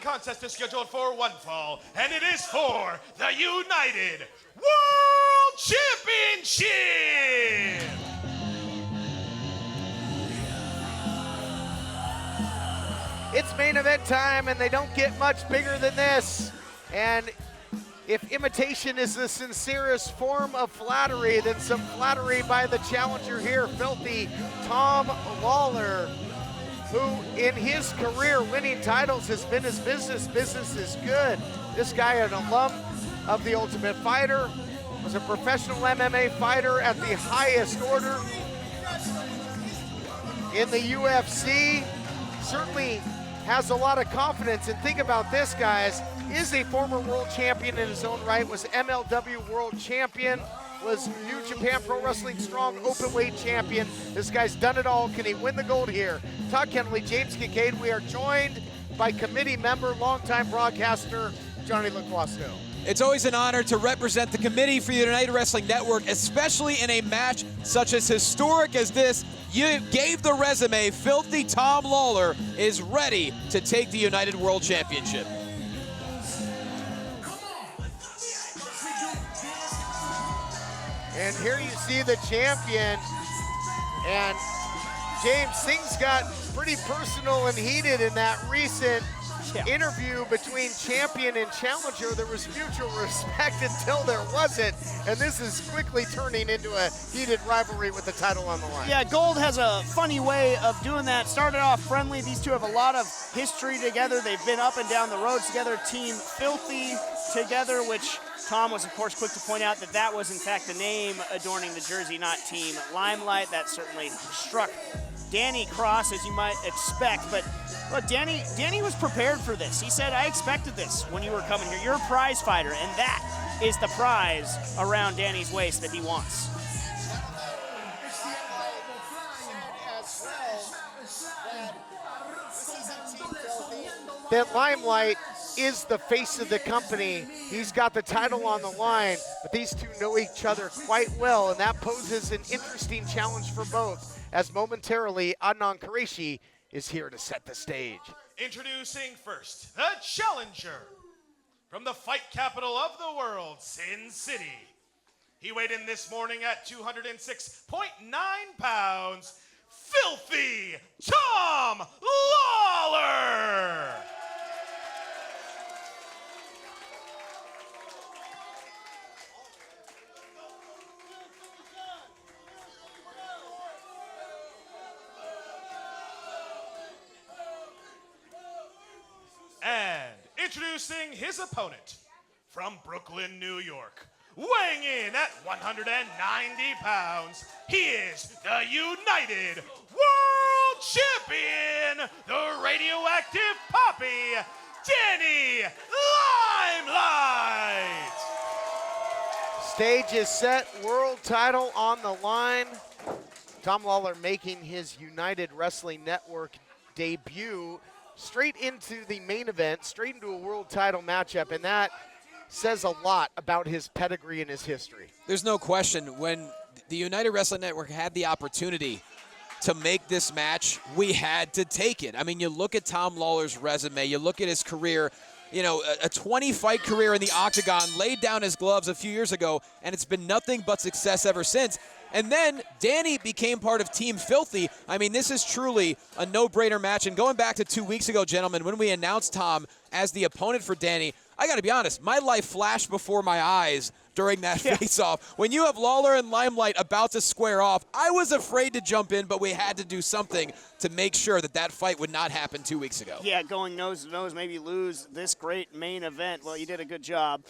contest is scheduled for one fall, and it is for the United World Championship! It's main event time, and they don't get much bigger than this. And if imitation is the sincerest form of flattery, then some flattery by the challenger here, Filthy Tom Lawler, who in his career winning titles has been his business. Business is good. This guy, an alum of the Ultimate Fighter, was a professional MMA fighter at the highest order in the UFC. Certainly has a lot of confidence. And think about this, guys, is a former world champion in his own right, was MLW world champion, was New Japan Pro Wrestling Strong Openweight champion. This guy's done it all. Can he win the gold here? Todd Kennelly, James Kincaid. We are joined by committee member, longtime broadcaster, Johnny LaQuasto. It's always an honor to represent the committee for the United Wrestling Network, especially in a match such as historic as this. You gave the resume. Filthy Tom Lawler is ready to take the United World Championship. And here you see the champion, and James, things got pretty personal and heated in that recent interview between champion and challenger. There was mutual respect until there wasn't, and this is quickly turning into a heated rivalry with the title on the line. Yeah, Gold has a funny way of doing that. Started off friendly. These two have a lot of history together. They've been up and down the roads together. Team Filthy together, which Tom was, of course, quick to point out that that was, in fact, the name adorning the jersey, not Team Limelight. That certainly struck Danny cross, as you might expect. But look, Danny was prepared for this. He said, I expected this when you were coming here. You're a prize fighter, and that is the prize around Danny's waist that he wants. That Limelight is the face of the company. He's got the title on the line, but these two know each other quite well, and that poses an interesting challenge for both, as momentarily Adnan Qureshi is here to set the stage. Introducing first, the challenger. From the fight capital of the world, Sin City. He weighed in this morning at 206.9 pounds, Filthy Tom Lawler. And introducing his opponent from Brooklyn, New York, weighing in at 190 pounds, he is the United World Champion, the radioactive Poppy, Danny Limelight. Stage is set, world title on the line. Tom Lawler making his United Wrestling Network debut straight into the main event, straight into a world title matchup, and that says a lot about his pedigree and his history. There's no question, when the United Wrestling Network had the opportunity to make this match, we had to take it. I mean, you look at Tom Lawler's resume, you look at his career, you know, a 20-fight career in the Octagon, laid down his gloves a few years ago, and it's been nothing but success ever since. And then Danny became part of Team Filthy. I mean, this is truly a no-brainer match. And going back to 2 weeks ago, gentlemen, when we announced Tom as the opponent for Danny, I got to be honest, my life flashed before my eyes during that face-off. When you have Lawler and Limelight about to square off, I was afraid to jump in, but we had to do something to make sure that that fight would not happen 2 weeks ago. Yeah, going nose-to-nose, maybe lose this great main event. Well, you did a good job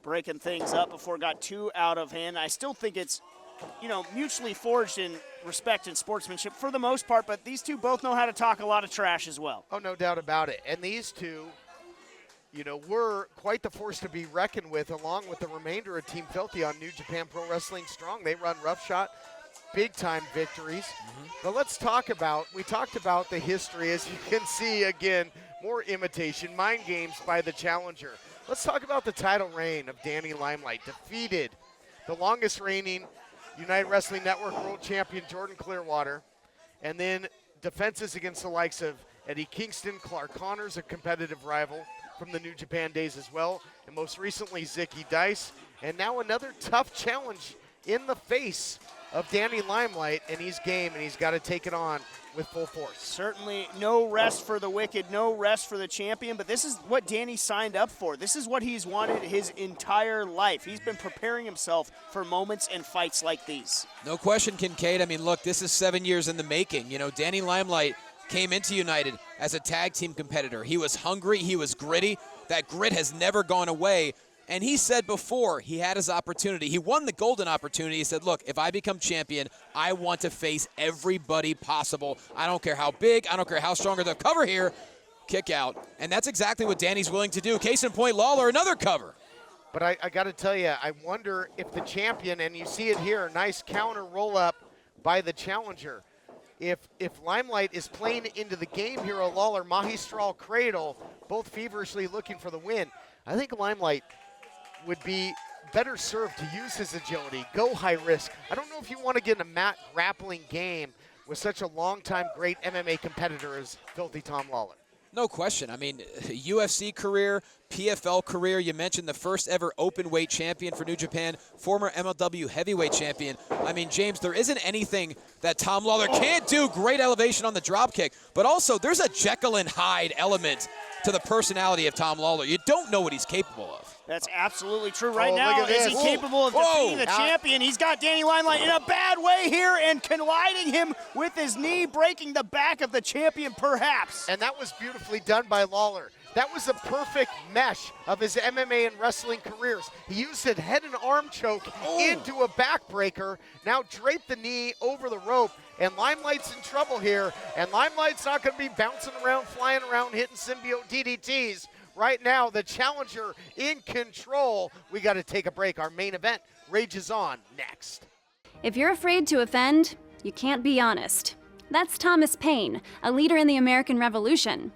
breaking things up before it got too out of hand. I still think it's, you know, mutually forged in respect and sportsmanship for the most part, but these two both know how to talk a lot of trash as well. Oh, no doubt about it. And these two, you know, were quite the force to be reckoned with, along with the remainder of Team Filthy on New Japan Pro Wrestling Strong. They run roughshod, big-time victories. But let's talk about, we talked about the history. As you can see, again, more imitation, mind games by the challenger. Let's talk about the title reign of Danny Limelight. Defeated the longest reigning United Wrestling Network World Champion Jordan Clearwater, and then defenses against the likes of Eddie Kingston, Clark Connors, a competitive rival from the New Japan days as well, and most recently Zicky Dice, and now another tough challenge in the face of Danny Limelight, and he's game, and he's got to take it on with full force. Certainly no rest for the Wicked, no rest for the champion, but this is what Danny signed up for. This is what he's wanted his entire life. He's been preparing himself for moments and fights like these. No question, Kincaid. I mean, look, this is 7 years in the making. You know, Danny Limelight came into United as a tag team competitor. He was hungry, he was gritty. That grit has never gone away. And he said before he had his opportunity, he won the golden opportunity. He said, look, if I become champion, I want to face everybody possible. I don't care how big, I don't care how strong, or the cover here, kick out. And that's exactly what Danny's willing to do. Case in point, Lawler, another cover. But I got to tell you, I wonder if the champion, and you see it here, nice counter roll up by the challenger. If Limelight is playing into the game here, a Lawler Magistral Cradle, both feverishly looking for the win, I think Limelight would be better served to use his agility, go high risk. I don't know if you want to get in a mat grappling game with such a long-time great MMA competitor as Filthy Tom Lawler. No question. I mean, UFC career, PFL career. You mentioned the first ever open weight champion for New Japan, former MLW heavyweight champion. I mean, James, there isn't anything that Tom Lawler can't do. Great elevation on the drop kick, but also there's a Jekyll and Hyde element to the personality of Tom Lawler. You don't know what he's capable of. That's absolutely true. Right now, look at is this. he capable of defeating the champion? He's got Danny Limelight in a bad way here and colliding him with his knee, breaking the back of the champion perhaps. And that was beautifully done by Lawler. That was a perfect mesh of his MMA and wrestling careers. He used a head and arm choke into a backbreaker, now draped the knee over the rope, and Limelight's in trouble here, and Limelight's not going to be bouncing around, flying around, hitting symbiote DDTs. Right now, the challenger in control. We got to take a break. Our main event rages on next. If you're afraid to offend, you can't be honest. That's Thomas Paine, a leader in the American Revolution.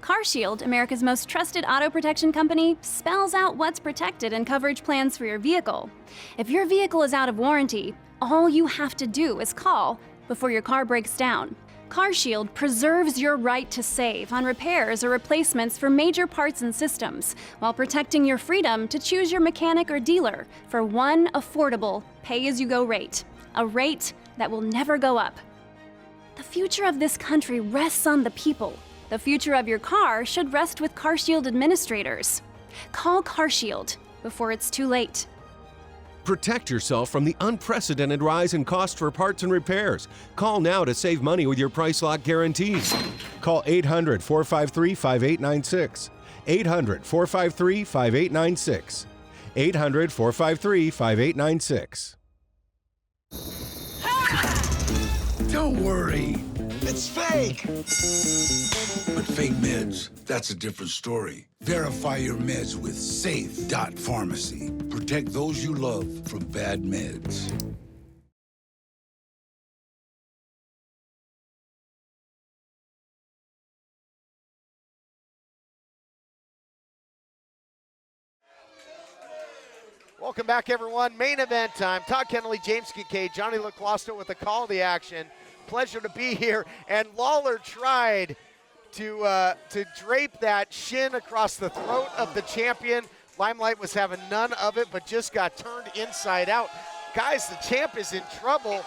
CarShield, America's most trusted auto protection company, spells out what's protected in coverage plans for your vehicle. If your vehicle is out of warranty, all you have to do is call before your car breaks down. CarShield preserves your right to save on repairs or replacements for major parts and systems, while protecting your freedom to choose your mechanic or dealer for one affordable pay-as-you-go rate, a rate that will never go up. The future of this country rests on the people. The future of your car should rest with CarShield administrators. Call CarShield before it's too late. Protect yourself from the unprecedented rise in cost for parts and repairs. Call now to save money with your price lock guarantees. Call 800-453-5896. 800-453-5896. 800-453-5896. Don't worry, it's fake. But fake meds, that's a different story. Verify your meds with Safe.Pharmacy. Protect those you love from bad meds. Welcome back, everyone. Main event time. Todd Kennelly, James Kincaid, Johnny LaClosto with the call of the action. Pleasure to be here. And Lawler tried to drape that shin across the throat of the champion. Limelight was having none of it, but just got turned inside out. Guys, the champ is in trouble.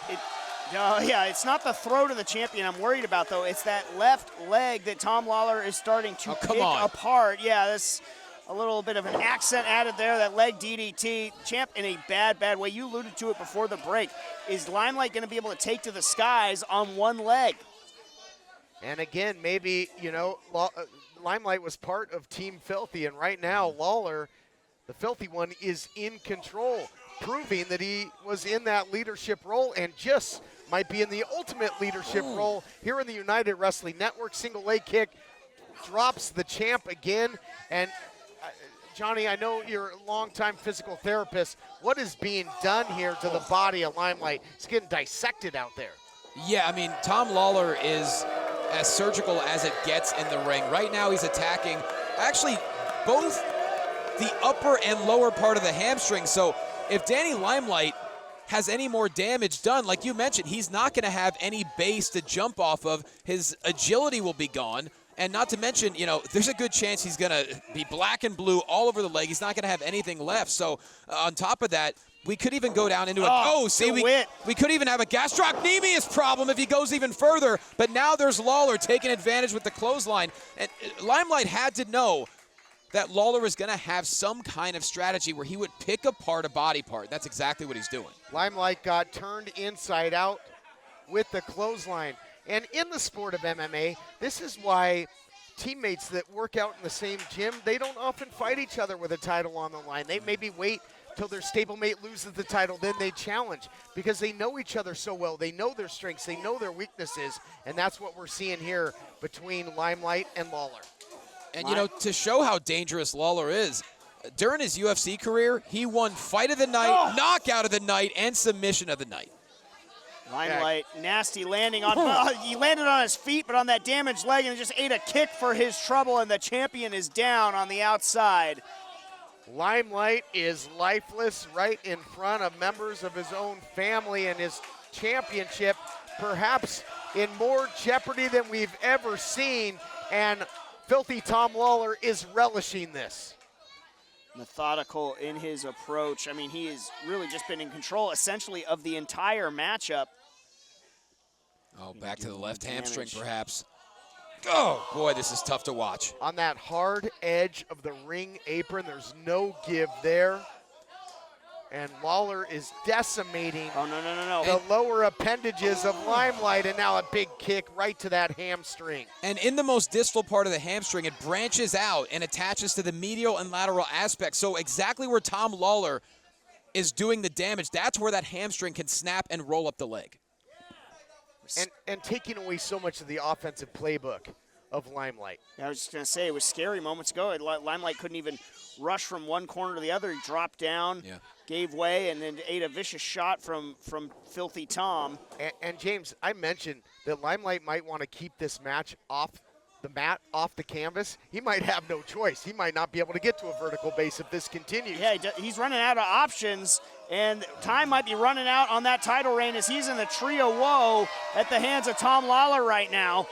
Yeah, it's not the throat of the champion I'm worried about, though. It's that left leg that Tom Lawler is starting to pick apart. Yeah, that's a little bit of an accent added there, that leg DDT. Champ in a bad, bad way. You alluded to it before the break. Is Limelight going to be able to take to the skies on one leg? And again, maybe, you know, Limelight was part of Team Filthy, and right now Lawler, the Filthy one, is in control, proving that he was in that leadership role and just might be in the ultimate leadership role here in the United Wrestling Network. Single leg kick, drops the champ again. And Johnny, I know you're a longtime physical therapist. What is being done here to the body of Limelight? It's getting dissected out there. Yeah, I mean, Tom Lawler is as surgical as it gets in the ring. Right now he's attacking actually both the upper and lower part of the hamstring. So if Danny Limelight has any more damage done, like you mentioned, he's not going to have any base to jump off of. His agility will be gone. And not to mention, you know, there's a good chance he's going to be black and blue all over the leg. He's not going to have anything left. So on top of that, we could even go down into we could even have a gastrocnemius problem if he goes even further. But now there's Lawler taking advantage with the clothesline. And Limelight had to know that Lawler was going to have some kind of strategy where he would pick apart a body part. That's exactly what he's doing. Limelight got turned inside out with the clothesline. And in the sport of MMA, this is why teammates that work out in the same gym, they don't often fight each other with a title on the line. They maybe wait till their stablemate loses the title, then they challenge, because they know each other so well. They know their strengths, they know their weaknesses, and that's what we're seeing here between Limelight and Lawler. And, you know, to show how dangerous Lawler is, during his UFC career, he won Fight of the Night, Knockout of the Night, and Submission of the Night. Limelight, nasty landing on, he landed on his feet, but on that damaged leg, and just ate a kick for his trouble, and the champion is down on the outside. Limelight is lifeless right in front of members of his own family, and his championship perhaps in more jeopardy than we've ever seen, and Filthy Tom Lawler is relishing this. Methodical in his approach. I mean, he has really just been in control essentially of the entire matchup. Oh, back to the left hamstring perhaps. Oh, boy, this is tough to watch. On that hard edge of the ring apron, there's no give there. And Lawler is decimating the lower appendages of Limelight, and now a big kick right to that hamstring. And in the most distal part of the hamstring, it branches out and attaches to the medial and lateral aspects. So exactly where Tom Lawler is doing the damage, that's where that hamstring can snap and roll up the leg. And taking away so much of the offensive playbook of Limelight. I was just going to say, it was scary moments ago. Limelight couldn't even rush from one corner to the other. He dropped down, gave way, and then ate a vicious shot from Filthy Tom. And James, I mentioned that Limelight might want to keep this match off the mat, off the canvas. He might have no choice. He might not be able to get to a vertical base if this continues. Yeah, he's running out of options, and time might be running out on that title reign as he's in the tree of woe at the hands of Tom Lawler right now.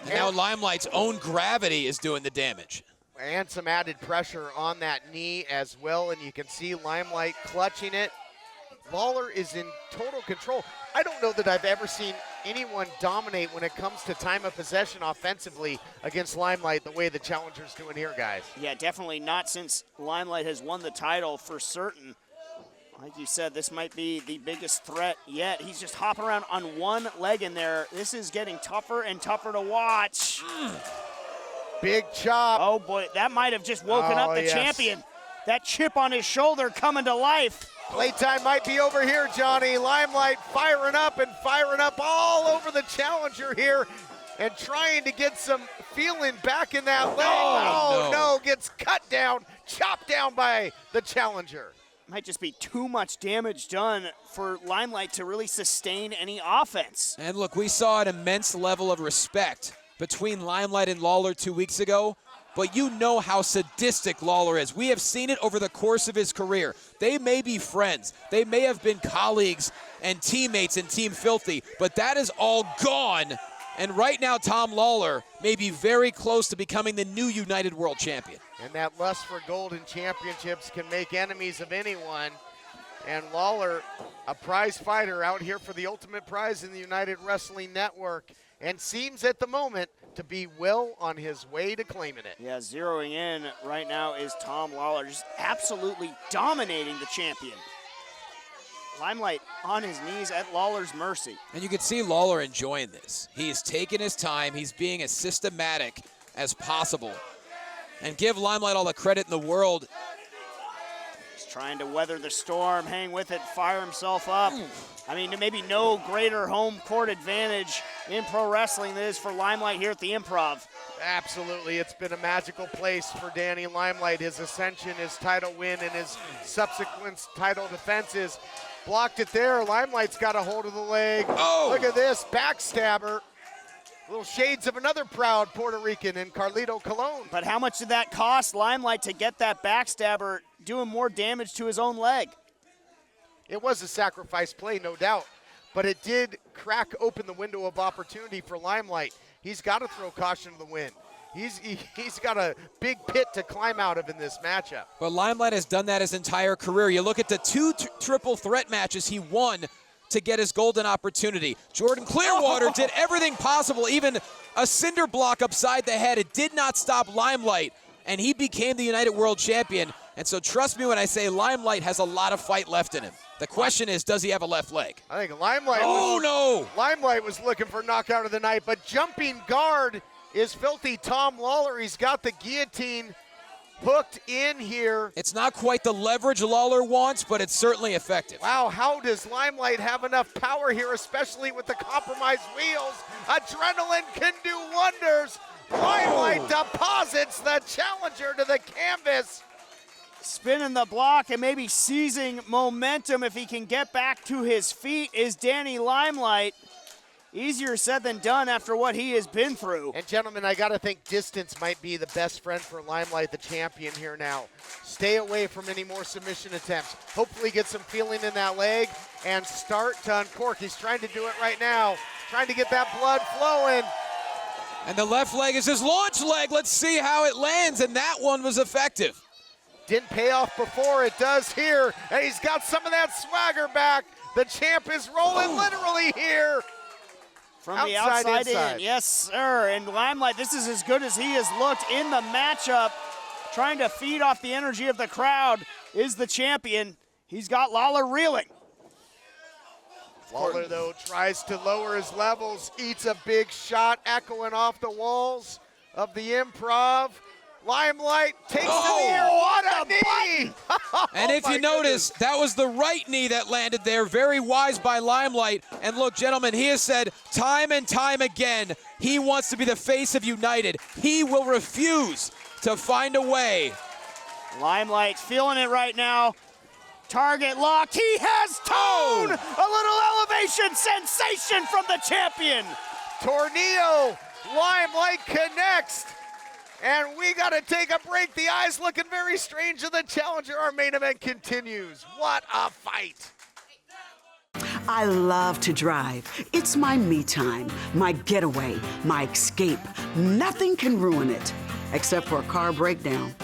And now Limelight's own gravity is doing the damage. And some added pressure on that knee as well, and you can see Limelight clutching it. Lawler is in total control. I don't know that I've ever seen anyone dominate when it comes to time of possession offensively against Limelight the way the challenger's doing here, guys. Yeah, definitely not since Limelight has won the title for certain. Like you said, this might be the biggest threat yet. He's just hopping around on one leg in there. This is getting tougher and tougher to watch. Big chop. Oh, boy, that might have just woken up the champion. That chip on his shoulder coming to life. Playtime might be over here, Johnny. Limelight firing up all over the challenger here and trying to get some feeling back in that leg. Oh, no, gets cut down, chopped down by the challenger. Might just be too much damage done for Limelight to really sustain any offense. And look, we saw an immense level of respect between Limelight and Lawler 2 weeks ago, but you know how sadistic Lawler is. We have seen it over the course of his career. They may be friends. They may have been colleagues and teammates in Team Filthy, but that is all gone. And right now, Tom Lawler may be very close to becoming the new United World Champion. And that lust for gold and championships can make enemies of anyone. And Lawler, a prize fighter out here for the ultimate prize in the United Wrestling Network, and seems at the moment to be well on his way to claiming it. Yeah, zeroing in right now is Tom Lawler, just absolutely dominating the champion. Limelight on his knees at Lawler's mercy. And you can see Lawler enjoying this. He is taking his time. He's being as systematic as possible. And give Limelight all the credit in the world. He's trying to weather the storm, hang with it, fire himself up. I mean, maybe no greater home court advantage in pro wrestling than is for Limelight here at the Improv. Absolutely, it's been a magical place for Danny Limelight. His ascension, his title win, and his subsequent title defenses. Blocked it there. Limelight's got a hold of the leg. Oh! Look at this, backstabber. Little shades of another proud Puerto Rican in Carlito Colon. But how much did that cost Limelight to get that backstabber doing more damage to his own leg? It was a sacrifice play, no doubt, but it did crack open the window of opportunity for Limelight. he's got to throw caution to the wind. He's got a big pit to climb out of in this matchup. But Limelight has done that his entire career. You look at the two triple threat matches he won to get his golden opportunity. Jordan Clearwater did everything possible, even a cinder block upside the head. It did not stop Limelight, and he became the United World Champion. And so trust me when I say Limelight has a lot of fight left in him. The question is, does he have a left leg? I think Limelight Limelight was looking for knockout of the night, but jumping guard is filthy Tom Lawler. He's got the guillotine hooked in here. It's not quite the leverage Lawler wants, but it's certainly effective. Wow, how does Limelight have enough power here, especially with the compromised wheels? Adrenaline can do wonders. Limelight deposits the challenger to the canvas. Spinning the block and maybe seizing momentum if he can get back to his feet is Danny Limelight. Easier said than done after what he has been through. And gentlemen, I gotta think distance might be the best friend for Limelight, the champion here now. Stay away from any more submission attempts. Hopefully get some feeling in that leg and start to uncork. He's trying to do it right now, trying to get that blood flowing. And the left leg is his launch leg. Let's see how it lands, and that one was effective. Didn't pay off before, it does here. And he's got some of that swagger back. The champ is rolling literally here. From the outside in, yes, sir. And Limelight, this is as good as he has looked in the matchup. Trying to feed off the energy of the crowd is the champion. He's got Lawler reeling. Lawler, though, tries to lower his levels, eats a big shot, echoing off the walls of the improv. Limelight takes to the air. What a knee! And if you notice, that was the right knee that landed there. Very wise by Limelight. And look, gentlemen, he has said time and time again, he wants to be the face of United. He will refuse to find a way. Limelight feeling it right now. Target locked. He has tone! A little elevation sensation from the champion. Tornillo, Limelight connects. And we got to take a break. The eyes looking very strange of the challenger. Our main event continues. What a fight. I love to drive. It's my me time, my getaway, my escape. Nothing can ruin it, except for a car breakdown.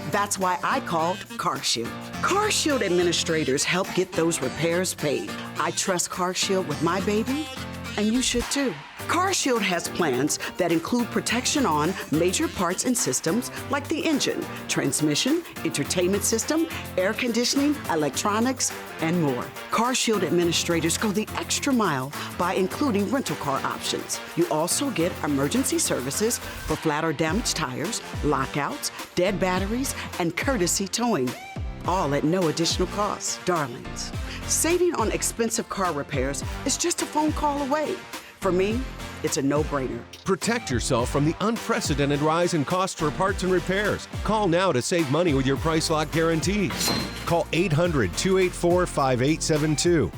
That's why I called CarShield. CarShield administrators help get those repairs paid. I trust CarShield with my baby, and you should too. CarShield has plans that include protection on major parts and systems like the engine, transmission, entertainment system, air conditioning, electronics, and more. CarShield administrators go the extra mile by including rental car options. You also get emergency services for flat or damaged tires, lockouts, dead batteries, and courtesy towing. All at no additional cost. Darlings, saving on expensive car repairs is just a phone call away. For me, it's a no-brainer. Protect yourself from the unprecedented rise in costs for parts and repairs. Call now to save money with your price lock guarantees. Call 800-284-5872.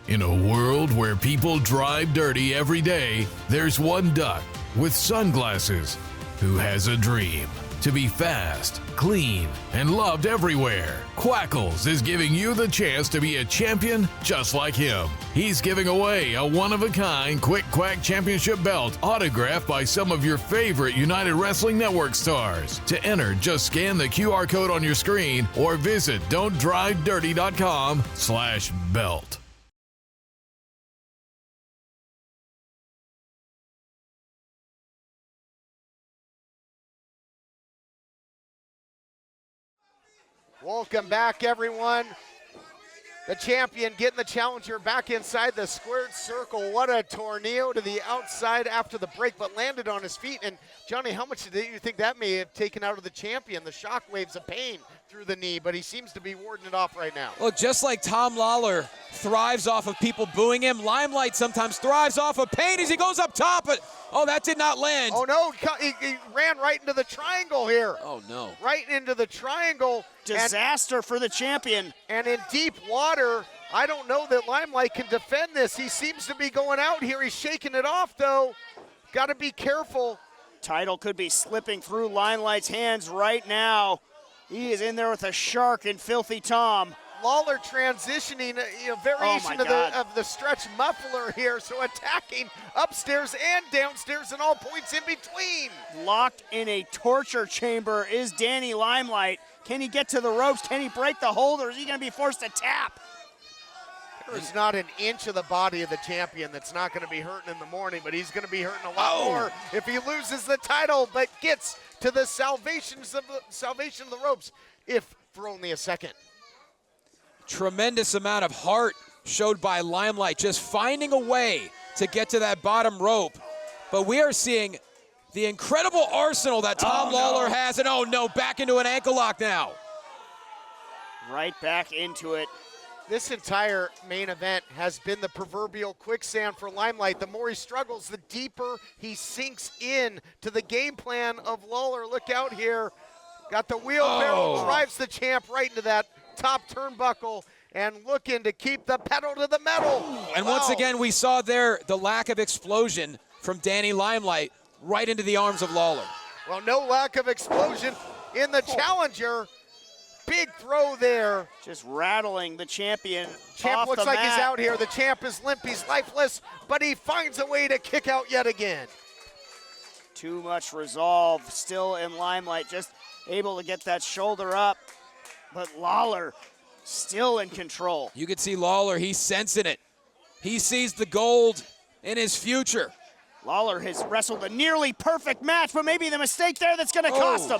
In a world where people drive dirty every day, there's one duck with sunglasses who has a dream to be fast, clean, and loved everywhere. Quackles is giving you the chance to be a champion just like him. He's giving away a one-of-a-kind Quick Quack Championship belt autographed by some of your favorite United Wrestling Network stars. To enter, just scan the QR code on your screen or visit don'tdrivedirty.com/belt. Welcome back, everyone. The champion getting the challenger back inside the squared circle. What a tornado to the outside after the break, but landed on his feet. And Johnny, how much do you think that may have taken out of the champion? The shock waves of pain through the knee, but he seems to be warding it off right now. Well, just like Tom Lawler thrives off of people booing him, Limelight sometimes thrives off of pain as he goes up top. But oh, that did not land. Oh, no, he ran right into the triangle here. Oh, no. Right into the triangle. Disaster for the champion. And in deep water, I don't know that Limelight can defend this. He seems to be going out here. He's shaking it off, though. Got to be careful. Title could be slipping through Limelight's hands right now. He is in there with a shark and Filthy Tom. Lawler transitioning, variation of the stretch muffler here, so attacking upstairs and downstairs and all points in between. Locked in a torture chamber is Danny Limelight. Can he get to the ropes? Can he break the hold, or is he going to be forced to tap? There's not an inch of the body of the champion that's not going to be hurting in the morning, but he's going to be hurting a lot more if he loses the title, but gets to the salvation of the ropes, if for only a second. Tremendous amount of heart showed by Limelight, just finding a way to get to that bottom rope. But we are seeing the incredible arsenal that Tom Lawler has, and back into an ankle lock now. Right back into it. This entire main event has been the proverbial quicksand for Limelight. The more he struggles, the deeper he sinks in to the game plan of Lawler. Look out here. Got the wheelbarrow, drives the champ right into that top turnbuckle, and looking to keep the pedal to the metal. And once again, we saw there the lack of explosion from Danny Limelight right into the arms of Lawler. Well, no lack of explosion in the challenger. Big throw there. Just rattling the champion. Champ looks like mat. He's out here. The champ is limp. He's lifeless, but he finds a way to kick out yet again. Too much resolve still in Limelight. Just able to get that shoulder up. But Lawler still in control. You can see Lawler. He's sensing it. He sees the gold in his future. Lawler has wrestled a nearly perfect match, but maybe the mistake there that's going to cost him.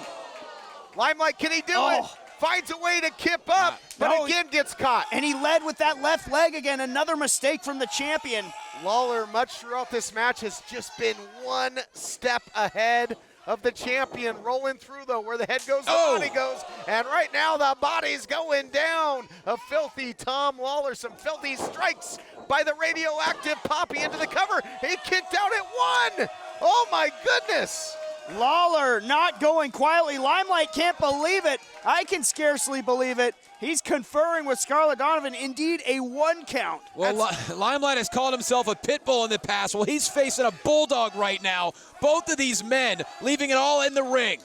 Limelight, can he do it? Finds a way to kip up, but again gets caught. And he led with that left leg again. Another mistake from the champion. Lawler, much throughout this match, has just been one step ahead of the champion. Rolling through, though, where the head goes, the body goes. And right now, the body's going down. A filthy Tom Lawler, some filthy strikes by the radioactive Poppy into the cover. He kicked out at one. Oh, my goodness. Lawler not going quietly. Limelight can't believe it. I can scarcely believe it. He's conferring with Scarlett Donovan. Indeed, a 1 count. Well, Limelight has called himself a pit bull in the past. Well, he's facing a bulldog right now. Both of these men leaving it all in the ring.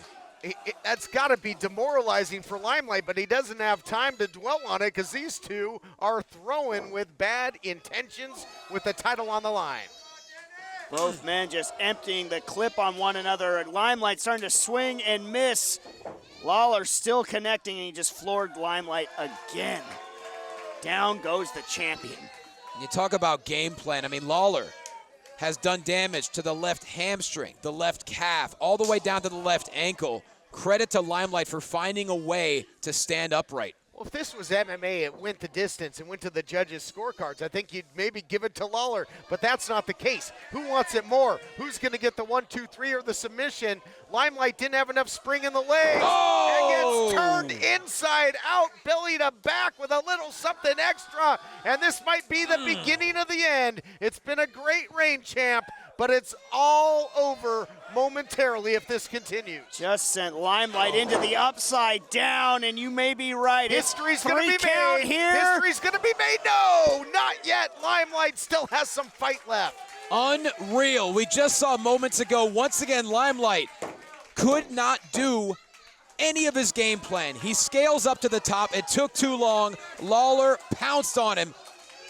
That's got to be demoralizing for Limelight, but he doesn't have time to dwell on it because these two are throwing with bad intentions with the title on the line. Both men just emptying the clip on one another. Limelight starting to swing and miss. Lawler still connecting, and he just floored Limelight again. Down goes the champion. You talk about game plan. I mean, Lawler has done damage to the left hamstring, the left calf, all the way down to the left ankle. Credit to Limelight for finding a way to stand upright. Well, if this was MMA, it went the distance and went to the judges' scorecards. I think you'd maybe give it to Lawler, but that's not the case. Who wants it more? Who's going to get the 1, 2, 3 or the submission? Limelight didn't have enough spring in the legs. And gets turned inside out, belly to back with a little something extra. And this might be the beginning of the end. It's been a great reign, champ, but it's all over momentarily if this continues. Just sent Limelight into the upside down, and you may be right. History's going to be made here. History's going to be made. No, not yet. Limelight still has some fight left. Unreal. We just saw moments ago, once again, Limelight could not do any of his game plan. He scales up to the top. It took too long. Lawler pounced on him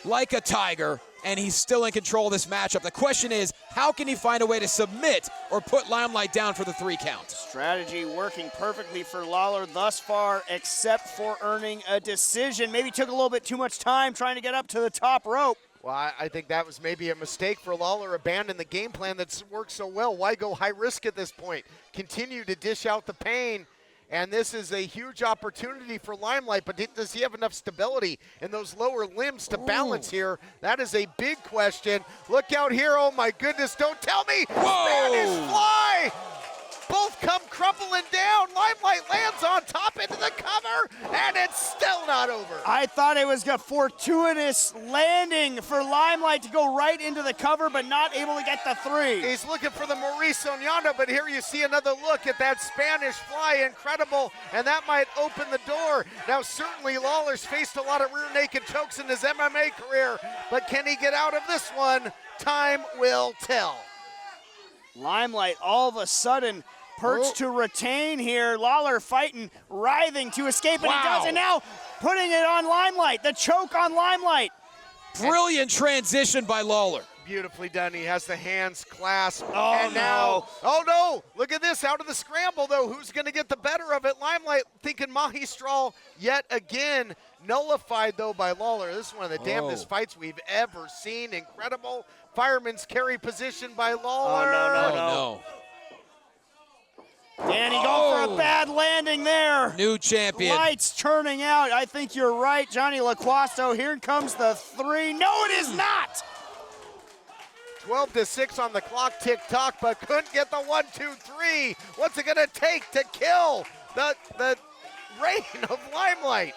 like a tiger, and he's still in control of this matchup. The question is, how can he find a way to submit or put Limelight down for the 3 count? Strategy working perfectly for Lawler thus far, except for earning a decision. Maybe took a little bit too much time trying to get up to the top rope. Well, I think that was maybe a mistake for Lawler. Abandon the game plan that's worked so well. Why go high risk at this point? Continue to dish out the pain. And this is a huge opportunity for Limelight, but does he have enough stability in those lower limbs to balance here? That is a big question. Look out here. Oh, my goodness. Don't tell me. Spanish fly. Both come crumbling down. Limelight lands on top into the cover, and it's still not over. I thought it was a fortuitous landing for Limelight to go right into the cover, but not able to get the 3. He's looking for the Maurice Onyando, but here you see another look at that Spanish fly. Incredible, and that might open the door. Now, certainly Lawler's faced a lot of rear naked chokes in his MMA career, but can he get out of this one? Time will tell. Limelight all of a sudden Perch to retain here. Lawler fighting, writhing to escape, and he Wow. does it now, putting it on Limelight. The choke on Limelight. Brilliant transition by Lawler. Beautifully done. He has the hands clasped. Oh, and now, no. oh no, look at this, out of the scramble though. Who's gonna get the better of it? Limelight thinking Magistral yet again. Nullified though by Lawler. This is one of the damnedest fights we've ever seen. Incredible fireman's carry position by Lawler. No. Danny going for a bad landing there. New champion. Lights turning out. I think you're right, Johnny LaQuasto. Here comes the 3. No, it is not. 12-6 on the clock, tick-tock, but couldn't get the 1, 2, 3. What's it gonna take to kill the reign of Limelight?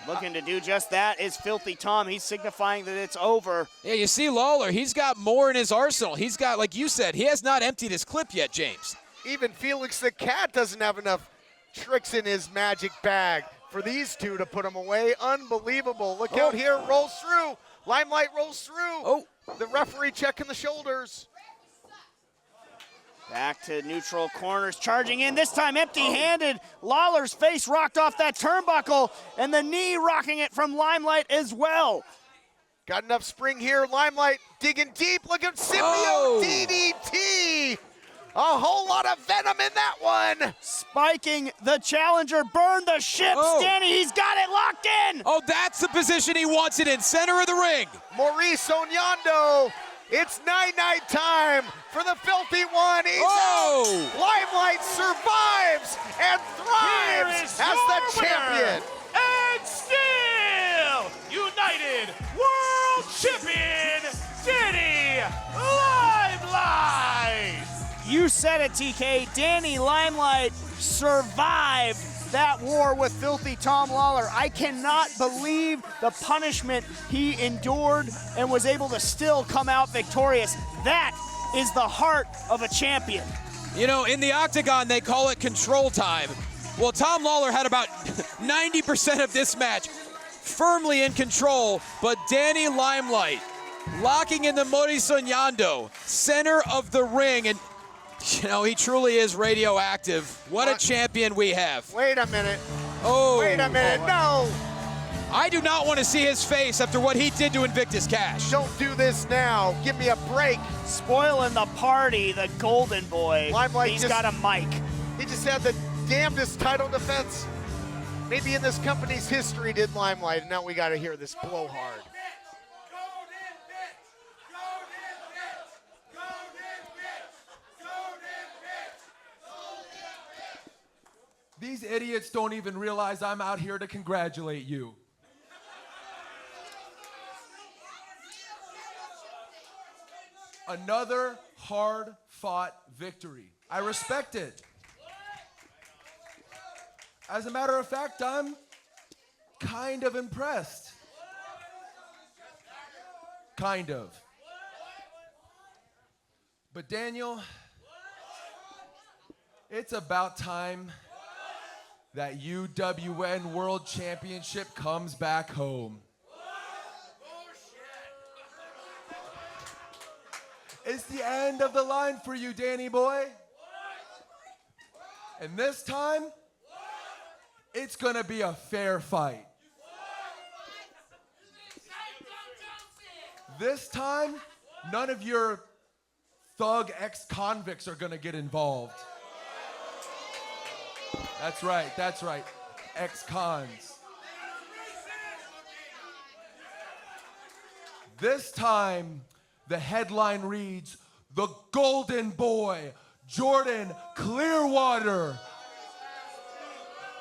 Looking to do just that is Filthy Tom. He's signifying that it's over. Yeah, you see Lawler, he's got more in his arsenal. He's got, like you said, he has not emptied his clip yet, James. Even Felix the Cat doesn't have enough tricks in his magic bag for these two to put him away. Unbelievable. Look out here, rolls through. Limelight rolls through. The referee checking the shoulders. Back to neutral corners, charging in, this time empty-handed. Lawler's face rocked off that turnbuckle, and the knee rocking it from Limelight as well. Got enough spring here. Limelight digging deep. Look at Symbiote DDT. A whole lot of venom in that one. Spiking the challenger, burn the ships. Danny, he's got it locked in. Oh, that's the position he wants it in, center of the ring. Maurice Onyando. It's night-night time for the Filthy One. He's out. Limelight survives and thrives as the champion. And still United World Champion, Danny Limelight. You said it, TK. Danny Limelight survived that war with Filthy Tom Lawler. I cannot believe the punishment he endured and was able to still come out victorious. That is the heart of a champion. You know, in the octagon, they call it control time. Well, Tom Lawler had about 90% of this match firmly in control, but Danny Limelight locking in the Maurice Onyando, center of the ring, and you know, he truly is radioactive. What a champion we have. Wait a minute. Wait a minute, no. I do not want to see his face after what he did to Invictus Cash. Don't do this now. Give me a break. Spoiling the party, the golden boy. Limelight He's got a mic. He just had the damnedest title defense maybe in this company's history did Limelight, and now we got to hear this blowhard. These idiots don't even realize I'm out here to congratulate you. Another hard-fought victory. I respect it. As a matter of fact, I'm kind of impressed. Kind of. But Daniel, it's about time that UWN World Championship comes back home. It's the end of the line for you, Danny boy. And this time, it's gonna be a fair fight. This time, none of your thug ex-convicts are gonna get involved. That's right, ex-cons. This time, the headline reads, the Golden Boy, Jordan Clearwater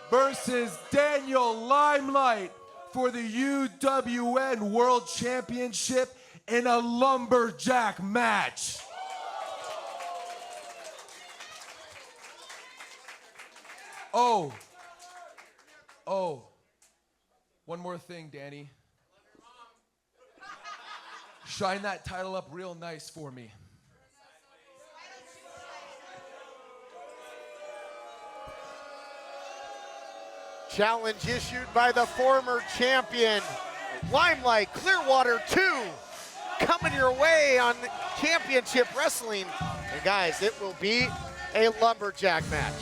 versus Daniel Limelight for the UWN World Championship in a lumberjack match. One more thing, Danny. Shine that title up real nice for me. Challenge issued by the former champion, Limelight Clearwater 2, coming your way on Championship Wrestling. And guys, it will be a lumberjack match.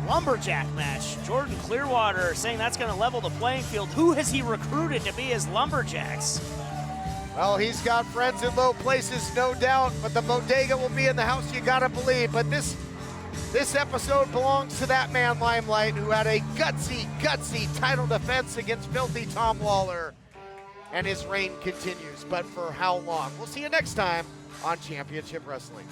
Lumberjack match. Jordan Clearwater saying that's going to level the playing field. Who has he recruited to be his lumberjacks? Well, he's got friends in low places, no doubt, but the bodega will be in the house, you gotta believe. But this episode belongs to that man, Limelight, who had a gutsy title defense against filthy Tom Lawler. And his reign continues, but for how long? We'll see you next time on Championship Wrestling.